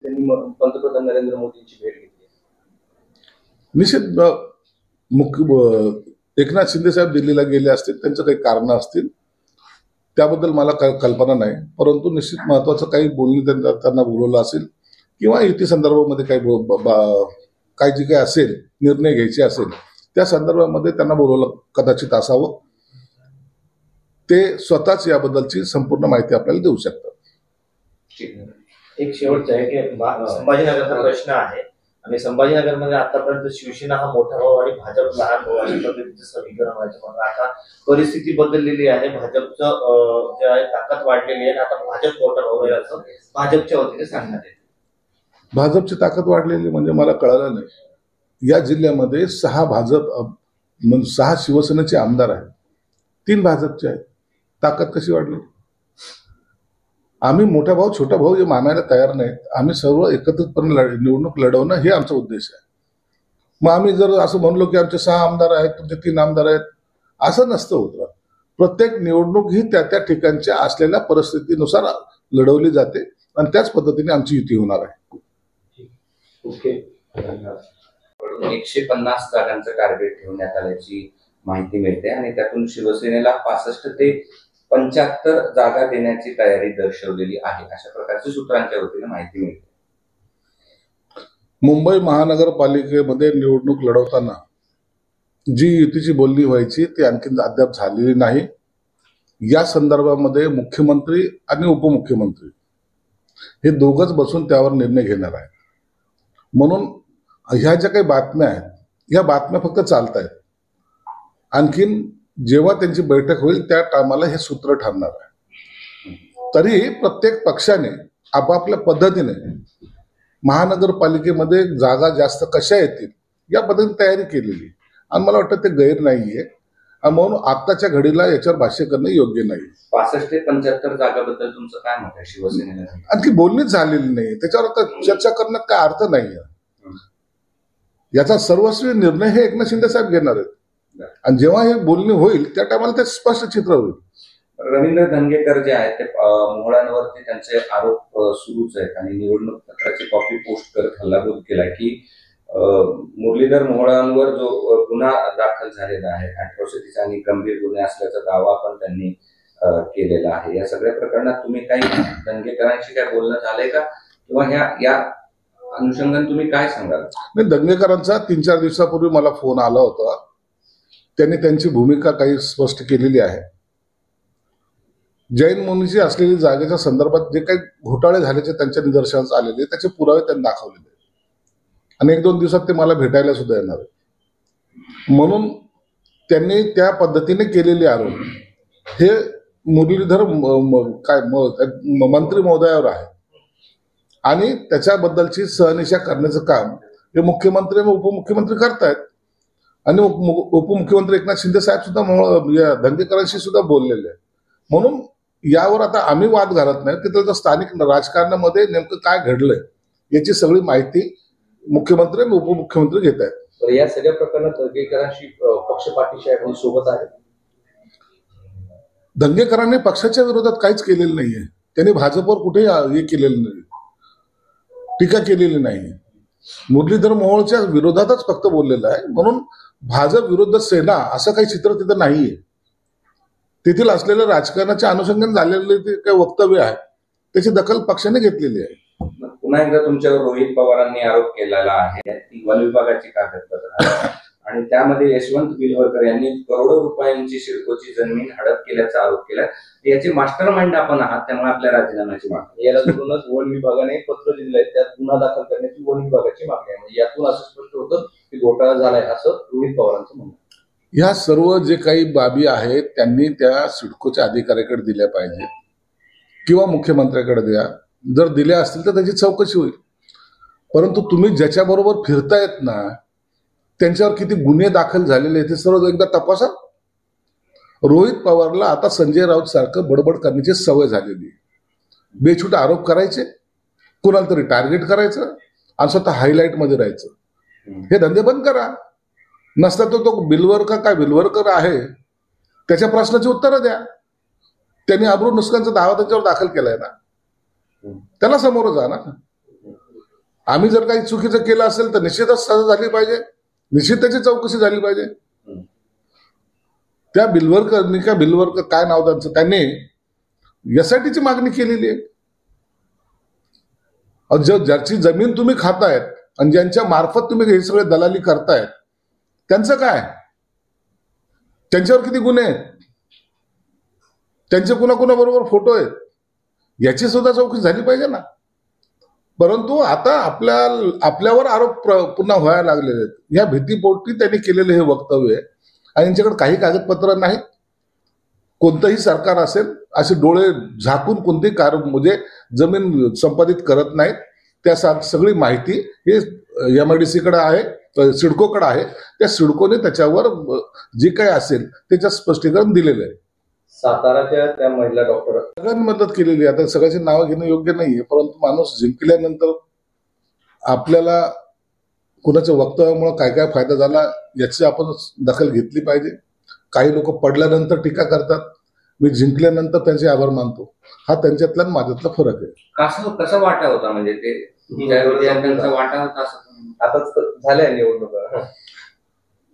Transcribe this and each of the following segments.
त्यांनी पंतप्रधान नरेंद्र मोदींची भेट घेतली. निश्चित एकनाथ शिंदे साहेब दिल्लीला गेले असतील, त्यांचं काही कारण असतील, त्याबद्दल मला काही कल्पना नाही. परंतु निश्चित महत्वाचं काही बोलणी त्यांना बोलवलं असेल किंवा युती संदर्भामध्ये काही जे काही असेल, निर्णय घ्यायचे असेल, त्या संदर्भामध्ये त्यांना बोलवलं कदाचित असावं. ते स्वतःच याबद्दलची संपूर्ण माहिती आपल्याला देऊ शकतात. एक शेवटचं आहे की संभाजीनगरचा प्रश्न आहे आणि संभाजीनगरमध्ये आतापर्यंत शिवसेना हा मोठा भाऊ आणि भाजप लहान भाऊ अशा पद्धतीचं समीकरण व्हायचं. आता परिस्थिती बदललेली आहे, भाजपचं जे आहे ताकद वाढलेली आहे, आता भाजप मोठा भाऊ आहे असं भाजपच्या वतीने सांगण्यात येते. भाजपची ताकद वाढलेली म्हणजे मला कळलं नाही. या जिल्ह्यामध्ये 6 शिवसेनेचे आमदार आहेत, 3 भाजपचे आहेत. ताकद कशी वाढली? आम्ही मोठा भाऊ छोटा भाऊ हे मानायला तयार नाहीत. आम्ही सर्व एकत्रितपणे निवडणूक लढवणं हे आमचा उद्देश आहे. मग आम्ही जर असं म्हणलो की आमचे 6 आमदार आहेत, तुमचे 3 आमदार आहेत, असं नसतं होतं. प्रत्येक निवडणूक ही त्या ठिकाणच्या असलेल्या परिस्थितीनुसार लढवली जाते आणि त्याच पद्धतीने आमची युती होणार आहे. ओके. 150 जागांचं टार्गेट ठेवण्यात आल्याची माहिती मिळते आणि त्यातून शिवसेनेला 65 ते 75 जागा देण्याची तयारी दर्शवलेली आहे, अशा प्रकारची सूत्रांच्या वतीने माहिती मिळते. मुंबई महानगरपालिकेमध्ये निवडणूक लढवताना जी युतीची बोलणी व्हायची ती आणखी अद्याप झालेली नाही. या संदर्भामध्ये मुख्यमंत्री आणि उपमुख्यमंत्री हे दोघंच बसून त्यावर निर्णय घेणार आहेत. म्हणून ह्या ज्या काही बातम्या आहेत, ह्या बातम्या फक्त चालत आहेत. आणखीन जेव्हा त्यांची बैठक होईल त्या टायमाला हे सूत्र ठरणार आहे. तरी प्रत्येक पक्षाने आपापल्या पद्धतीने महानगरपालिकेमध्ये जागा जास्त कशा येतील या पद्धतीने तयारी केलेली आणि मला वाटतं ते गैर नाहीये. म्हणून आत्ताच्या घडीला याच्यावर भाष्य करणं योग्य नाही. 65 ते 75 जागाबद्दल तुमचं काय मत आहे? शिवसेनेला आणखी बोलणीच झालेली नाही, त्याच्यावर आता चर्चा करण्यात काय अर्थ नाहीये. याचा सर्वस्वी निर्णय हे एकनाथ शिंदे साहेब घेणार आहेत आणि जेव्हा हे बोलणी होईल त्या टायमाला ते स्पष्ट चित्र होईल. रवींद्र धंगेकर जे आहेत ते मोहळांवरती त्यांचे आरोप सुरूच आहेत आणि निवडणूक पत्राची कॉपी पोस्ट करत हल्लाबोल केला की मुरलीधर मोहोळांवर जो गुन्हा दाखल झालेला आहे, अॅट्रॉसिटीचा आणि गंभीर गुन्हे असल्याचा दावा पण त्यांनी केलेला आहे. या सगळ्या प्रकरणात तुम्ही काही दंगेकरांशी काय बोलणं झालंय का किंवा या अनुषंगाने तुम्ही काय सांगाल? नाही, दंगेकरांचा 3-4 दिवसापूर्वी मला फोन आला होता. त्यांनी त्यांची भूमिका काही स्पष्ट केलेली आहे. जैन मुनीची असलेली जागेच्या संदर्भात जे काही घोटाळे झाल्याचे त्यांच्या निदर्शनास आलेले त्याचे पुरावे त्यांनी दाखवलेले आणि 1-2 दिवसात ते मला भेटायला सुद्धा येणार आहे. म्हणून त्यांनी त्या पद्धतीने केलेले आरोप हे मुरलीधर मंत्री महोदयावर आहे आणि त्याच्याबद्दलची सहनिशा करण्याचं काम हे मुख्यमंत्री आणि उपमुख्यमंत्री करतायत आणि उपमुख्यमंत्री एकनाथ शिंदे साहेब सुद्धा दंगेकरांशी सुद्धा बोललेले आहेत. म्हणून यावर आता आम्ही वाद घालत नाही. तिथलं स्थानिक राजकारणामध्ये नेमकं काय घडलंय याची सगळी माहिती मुख्यमंत्री आणि उपमुख्यमंत्री घेत आहेत. या सगळ्या प्रकरणात दंगेकरांशी पक्षपातीशी आपण सोबत आहे. दंगेकरांनी पक्षाच्या विरोधात काहीच केलेलं नाहीये. त्यांनी भाजपवर कुठेही हे केलेलं नाही, टीका केलेली नाही. मुरलीधर मोहोळच्या विरोधातच फक्त बोललेलं आहे. म्हणून भाजप विरुद्ध सेना असं काही चित्र तिथं नाहीये. तेथील असलेल्या राजकारणाच्या अनुषंगाने झालेले ते काही वक्तव्य आहे त्याची दखल पक्षाने घेतलेली आहे. पुन्हा एकदा तुमच्यावर रोहित पवारांनी आरोप केलेला आहे ती वन विभागाची कागदपत्र आणि त्यामध्ये यशवंत बिलवरकर यांनी करोडो रुपयांची सिडकोची जमीन हडप केल्याचा आरोप केला. याचे मास्टर माइंड आपण आहात, त्यामुळे आपल्या राजीनाम्याची मागणी. याला धरूनच वन विभागाने पत्र दिलं आहे, त्यात गुन्हा दाखल करण्याची वन विभागाची मागणी आहे. म्हणजे यातून असं स्पष्ट होतं की घोटाळा झालाय असं रोहित पवारांचं म्हणणं. ह्या सर्व जे काही बाबी आहेत त्यांनी त्या सिडकोच्या अधिकाऱ्याकडे दिल्या पाहिजे किंवा मुख्यमंत्र्याकडे द्या. जर दिल्या असतील तर त्याची चौकशी होईल. परंतु तुम्ही ज्याच्याबरोबर फिरतायत ना त्यांच्यावर किती गुन्हे दाखल झालेले आहेत ते सर्व एकदा तपासा. रोहित पवारला आता संजय राऊत सारखं बडबड करण्याची सवय झालेली आहे. बेछूट आरोप करायचे, कुणाला तरी टार्गेट करायचं आणि स्वतः हायलाईट मध्ये राहायचं. हे धंदे बंद करा. नसता तो बिलवरकर आहे त्याच्या प्रश्नाची उत्तरं द्या. त्यांनी अब्रू नुकसानचा दावा त्याच्यावर दाखल केलाय ना, त्याला समोर जा ना. आम्ही जर काही चुकीचं केलं असेल तर निश्चितच सजा झाली पाहिजे, निश्चित त्याची चौकशी झाली पाहिजे. त्या बिलवरकर काय नाव त्यांचं, त्यांनी यासाठीची मागणी केलेली आहे. ज्याची जमीन तुम्ही खातायत आणि ज्यांच्या मार्फत तुम्ही हे सगळे दलाली करतायत त्यांचं काय, त्यांच्यावर किती गुन्हे आहेत, त्यांचे कुणाकुणाबरोबर फोटो आहेत, याची सुद्धा चौकशी झाली पाहिजे ना. परंतु आता आपल्यावर आरोप पुन्हा व्हायला लागलेले आहेत. या भीतीपोटी त्यांनी केलेले हे वक्तव्य आहे आणि यांच्याकडे काही कागदपत्र नाहीत. कोणतंही सरकार असेल असे डोळे झाकून कोणतेही म्हणजे जमीन संपादित करत नाहीत. त्या सगळी माहिती हे MIDC कडे आहे, सिडकोकडे आहे. त्या सिडकोने त्याच्यावर जे काही असेल त्याच्यात स्पष्टीकरण दिलेलं आहे. साताराच्या त्या महिला डॉक्टर सगळ्यांनी मदत केलेली आहे. आता सगळ्याची नावं घेणं योग्य नाहीये, परंतु माणूस जिंकल्यानंतर आपल्याला कुणाच्या वक्तव्यामुळे काय काय फायदा झाला याची आपण दखल घेतली पाहिजे. काही लोक पडल्यानंतर टीका करतात, मी जिंकल्यानंतर त्यांचे आभार मानतो. हा त्यांच्यातला आणि माझ्यातला फरक आहे. कसा वाटा होता, म्हणजे ते त्यांचा वाटा होता असं आता झालंय निवडणुका.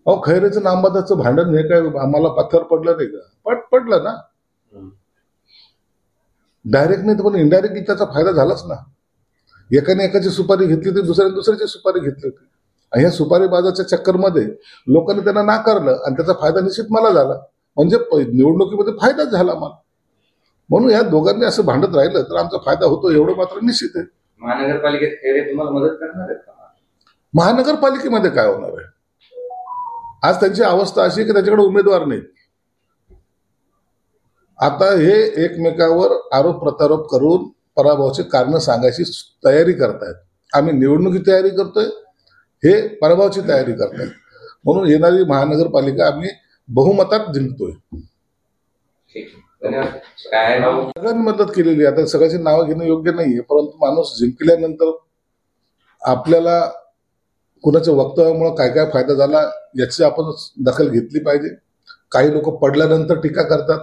अहो, खैरेचं नामबादाचं भांडण हे काय आम्हाला पत्थर पडलं नाही का? पडलं ना. डायरेक्ट नाही तर पण इनडायरेक्टली त्याचा फायदा झालाच ना. एकाने एकाची सुपारी घेतली होती, दुसऱ्याने दुसऱ्याची सुपारी घेतली होती. आणि ह्या सुपारीबाजाच्या चक्करमध्ये लोकांनी त्यांना नाकारलं आणि त्याचा फायदा निश्चित मला झाला. म्हणजे निवडणुकीमध्ये फायदाच झाला मला. म्हणून या दोघांनी असं भांडत राहिलं तर आमचा फायदा होतो एवढं मात्र निश्चित आहे. महानगरपालिकेत खैरे तुम्हाला मदत करणार आहेत का? महानगरपालिकेमध्ये काय होणार आहे? आज त्यांची अवस्था अशी की त्याच्याकडे उमेदवार नाहीत. आता हे एकमेकावर आरोप प्रत्यारोप करून पराभवाचे कारण सांगायची तयारी करतायत. आम्ही निवडणुकीची तयारी करतोय, हे पराभवाची तयारी करतायत. म्हणून येणारी महानगरपालिका आम्ही बहुमतात जिंकतोय. सगळ्यांनी मदत केलेली आहे. आता सगळ्याची नावं घेणं योग्य नाहीये, परंतु माणूस जिंकल्यानंतर आपल्याला कुणाच्या वक्तव्यामुळे काय काय फायदा झाला याची आपण दखल घेतली पाहिजे. काही लोक पडल्यानंतर टीका करतात,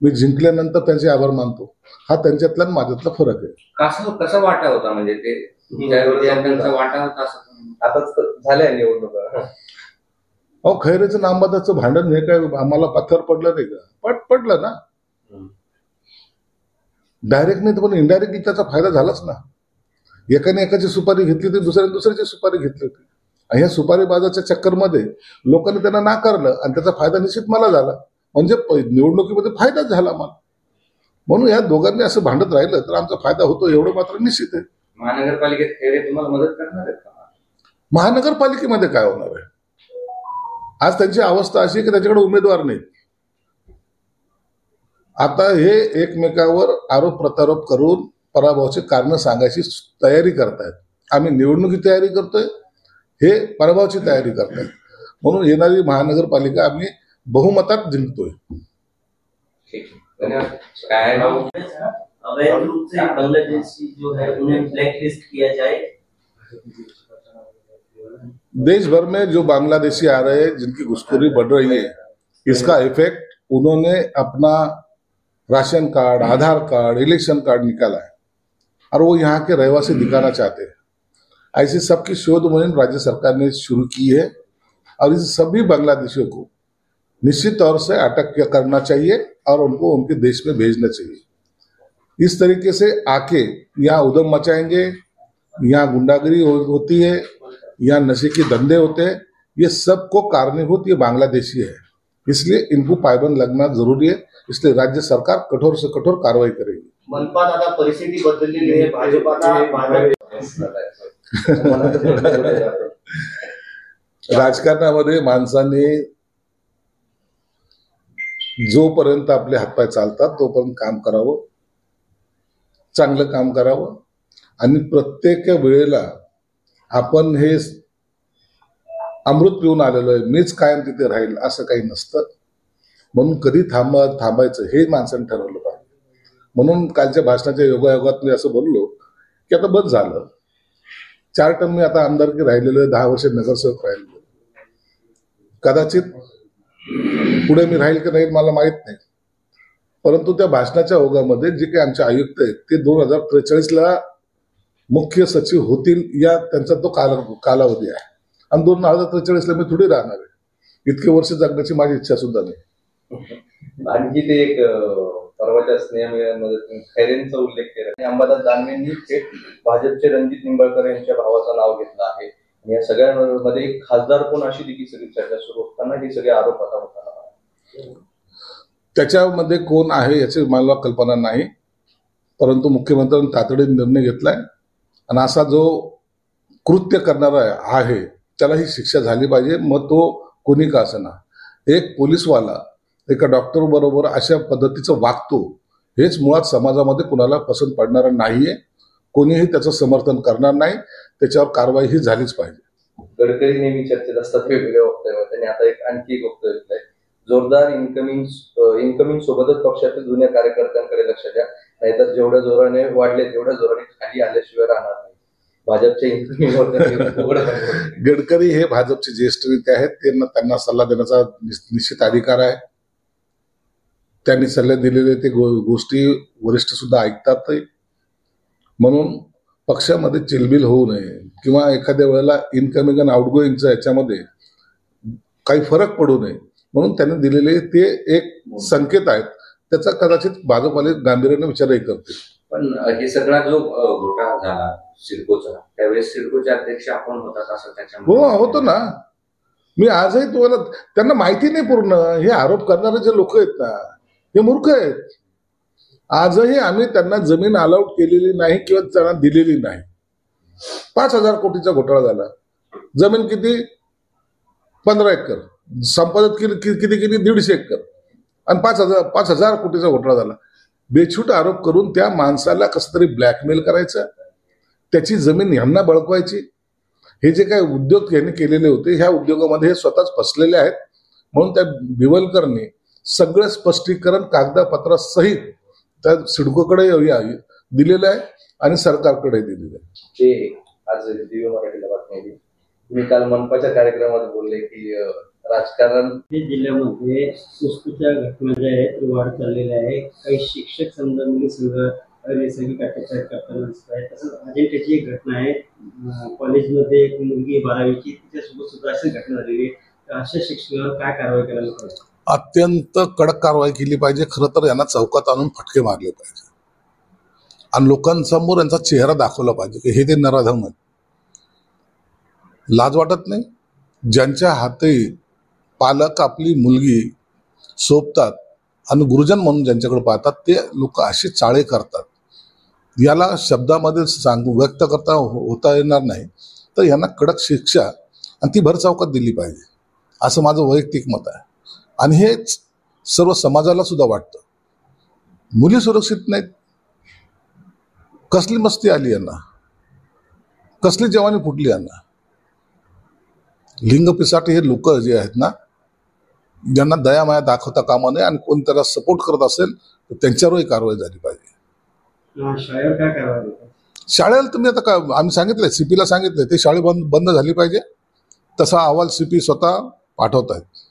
मी जिंकल्यानंतर त्यांचे आभार मानतो. हा त्यांच्यातला आणि माझ्यातला फरक आहे. कसा वाटा होता, म्हणजे ते त्यांचा वाटा होता असं आता झालंय निवडणुका. अहो, खैरेचं नामबादाचं भांडण हे काय आम्हाला पत्थर पडलं नाही का? पडलं ना. डायरेक्ट नाही तर पण इनडायरेक्टली त्याचा फायदा झालाच ना. एकाने एकाची सुपारी घेतली होती, दुसऱ्याने दुसऱ्याची सुपारी घेतली होती. आणि ह्या सुपारीबाजाच्या चक्करमध्ये लोकांनी त्यांना नाकारलं आणि त्याचा फायदा निश्चित मला झाला. म्हणजे निवडणुकीमध्ये फायदाच झाला मला. म्हणून या दोघांनी असं भांडत राहिलं तर आमचा फायदा होतो एवढं मात्र निश्चित आहे. महानगरपालिकेत खैरे तुम्हाला मदत करणार आहेत का? महानगरपालिकेमध्ये काय होणार आहे? आज त्यांची अवस्था अशी की त्याच्याकडे उमेदवार नाहीत. आता हे एकमेकावर आरोप प्रत्यारोप करून पराभवाचे कारण सांगायची तयारी करतायत. आम्ही निवडणुकीची तयारी करतोय, हे पराभवाची तयारी करतायत. म्हणून येणारी महानगरपालिका आम्ही बहुमतात जिंकतोय. अवैध रूप से बांग्लादेशी जो है उन्हें ब्लैकलिस्ट किया जाए. देश भर में जो बांग्लादेशी आ रहे हैं, जिनकी घुसखोरी बढ़ रही है, इसका इफेक्ट उन्होंने अपना राशन कार्ड, आधार कार्ड, इलेक्शन कार्ड निकाला है और वो यहाँ के रहवासी दिखाना चाहते हैं. ऐसी सबकी शोध मुहिम राज्य सरकार ने शुरू की है और इस सभी बांग्लादेशियों को निश्चित तौर से अटक करना चाहिए और उनको उनके देश में भेजना चाहिए. इस तरीके से आके यहाँ उधम मचाएंगे, यहाँ गुंडागिरी होती है, यहाँ नशे के धंधे होते हैं, ये सबको कारणीभूत ये बांग्लादेशी है. इसलिए इनको पायबंद लगना जरूरी है. इसलिए राज्य सरकार कठोर से कठोर कार्रवाई करेगी. मनपात आता परिस्थिती बदललेली आहे. राजकारणामध्ये माणसाने जोपर्यंत आपले हातपाय चालतात तोपर्यंत काम करावं, चांगलं काम करावं. आणि प्रत्येक वेळेला आपण हे अमृत पिऊन आलेलो आहे, मीच कायम तिथे राहील असं काही नसतं. म्हणून कधी थांबायचं हे माणसाने ठरवलं पाहिजे. म्हणून कालच्या भाषणाच्या योगायोगात मी असं बोललो की आता बस झालं. 4 टर्म मी आता आमदारकी राहिलेलो आहे, 10 वर्ष नगरसेवक राहिलेलो. कदाचित पुढे मी राहील की नाही मला माहित नाही, परंतु त्या भाषणाच्या ओघामध्ये जे काही आमचे आयुक्त आहेत ते 2043ला मुख्य सचिव होतील या त्यांचा तो कालावधी आहे. आणि 2043ला मी थोडी राहणार आहे. इतके वर्ष जगण्याची माझी इच्छा सुद्धा नाही. आणखी ते एक परवाच्या स्नेहमिलनमध्ये खैरेंचा उल्लेख केला आणि अंबादास दानवेंनी थेट भाजपचे रणजित निंबाळकर यांच्या भावाचं नाव घेतलं आहे. आणि या सगळ्यांमध्ये एक खासदार कोण अशी देखील सगळी चर्चा सुरू असताना हे सगळे आरोप आता होताना त्याच्यामध्ये कोण आहे याची मला कल्पना नाही. परंतु मुख्यमंत्र्यांनी तातडीने निर्णय घेतलाय आणि असा जो कृत्य करणारा आहे त्याला ही शिक्षा झाली पाहिजे. मग तो कोणी का असेना. एक पोलीसवाला एका डॉक्टर बरोबर अशा पद्धतीचं वागतो हेच मुळात समाजामध्ये कुणाला पसंत पडणार नाहीये. कोणीही त्याचं समर्थन करणार नाही. त्याच्यावर कारवाई ही झालीच पाहिजे. गडकरी नेहमी चर्चेत असतात वेगवेगळ्या वक्तव्य. त्यांनी आता आणखी एक वक्तव्य केलंय. जोरदार इन्कमिंग सोबतच पक्षातील जुन्या कार्यकर्त्यांकडे लक्ष द्या, नाहीतर जेवढ्या जोराने वाढले तेवढ्या जोराने खाली आल्याशिवाय राहणार नाही. भाजपच्या इन्कमिंग गडकरी हे भाजपचे ज्येष्ठ नेते आहेत. त्यांना सल्ला देण्याचा निश्चित अधिकार आहे. त्यांनी सल्ले दिलेले ते गोष्टी वरिष्ठ सुद्धा ऐकतात. म्हणून पक्षामध्ये चिलबिल होऊ नये किंवा एखाद्या वेळेला इनकमिंग आणि आउटगोईंगचा याच्यामध्ये काही फरक पडू नये म्हणून त्यांनी दिलेले ते एक संकेत आहेत. त्याचा कदाचित भाजपवाले गांभीर्याने विचारही करतील. पण हे सगळा जो घोटाळा झाला सिडकोचा, त्यावेळेस सिडकोचे अध्यक्ष आपण होतात असं त्याच्यामध्ये हो होतो ना. मी आजही तुम्हाला त्यांना माहिती नाही पूर्ण. हे आरोप करणारे जे लोक आहेत ना हे मूर्ख आहेत. आजही आम्ही त्यांना जमीन अलाउट केलेली नाही किंवा त्यांना दिलेली नाही. 5,000 कोटीचा घोटाळा झाला. जमीन किती? 15 एकर. संपादित किती 150 एकर. आणि 5,000 कोटीचा घोटाळा झाला. बेछूट आरोप करून त्या माणसाला कसं तरी ब्लॅकमेल करायचं, त्याची जमीन ह्यांना बळकवायची. हे जे काही उद्योग यांनी केलेले होते ह्या उद्योगामध्ये हे स्वतःच फसलेले आहेत. म्हणून त्या भिवलकरने सगळं स्पष्टीकरण कागदपत्रासहित त्या सिडकोकडे दिलेलं आहे आणि सरकारकडे दिलेलं आहे. ते आज दिव्य मराठीला बातमी दिली. मी काल मनपाच्या कार्यक्रमात बोलले की राजकारण जिल्ह्यामध्ये सुस्तीच्या घटना ज्या आहेत वाढ चाललेल्या आहे. काही शिक्षक संघ मुली संघ नैसर्गिक अत्याचार करताना दिसत आहे. तसंच अजिंठ्याची एक घटना आहे. कॉलेजमध्ये एक मुलगी 12वीची तिच्यासोबत सुद्धा अशी घटना झालेली आहे. अशा शिक्षकांवर काय कारवाई करायला पाहिजे? अत्यंत कडक कारवाई केली पाहिजे. खरं तर यांना चौकात आणून फटके मारले पाहिजे आणि लोकांसमोर यांचा चेहरा दाखवला पाहिजे की हे ते नराधम आहेत. लाज वाटत नाही? ज्यांच्या हाती पालक आपली मुलगी सोबतात आणि गुरुजन म्हणून ज्यांच्याकडे पाहतात ते लोक असे चाळे करतात. याला शब्दामध्ये व्यक्त करता होता येणार नाही. तर यांना कडक शिक्षा आणि ती भरचौकात दिली पाहिजे असं माझं वैयक्तिक मत आहे. आणि हेच सर्व समाजाला सुद्धा वाटतं. मुली सुरक्षित नाहीत. कसली मस्ती आली यांना, कसली जवानी फुटली यांना. लिंग पिसाटे हे लोक जे आहेत ना ज्यांना दयामाया दाखवता कामा नये आणि कोण त्याला सपोर्ट करत असेल तर त्यांच्यावरही कारवाई झाली पाहिजे. शाळेवर काय कारवाई? शाळेला तुम्ही आता आम्ही सांगितलंय, सीपीला सांगितलंय ते शाळे बंद झाली पाहिजे. तसा अहवाल सीपी स्वतः पाठवत आहेत.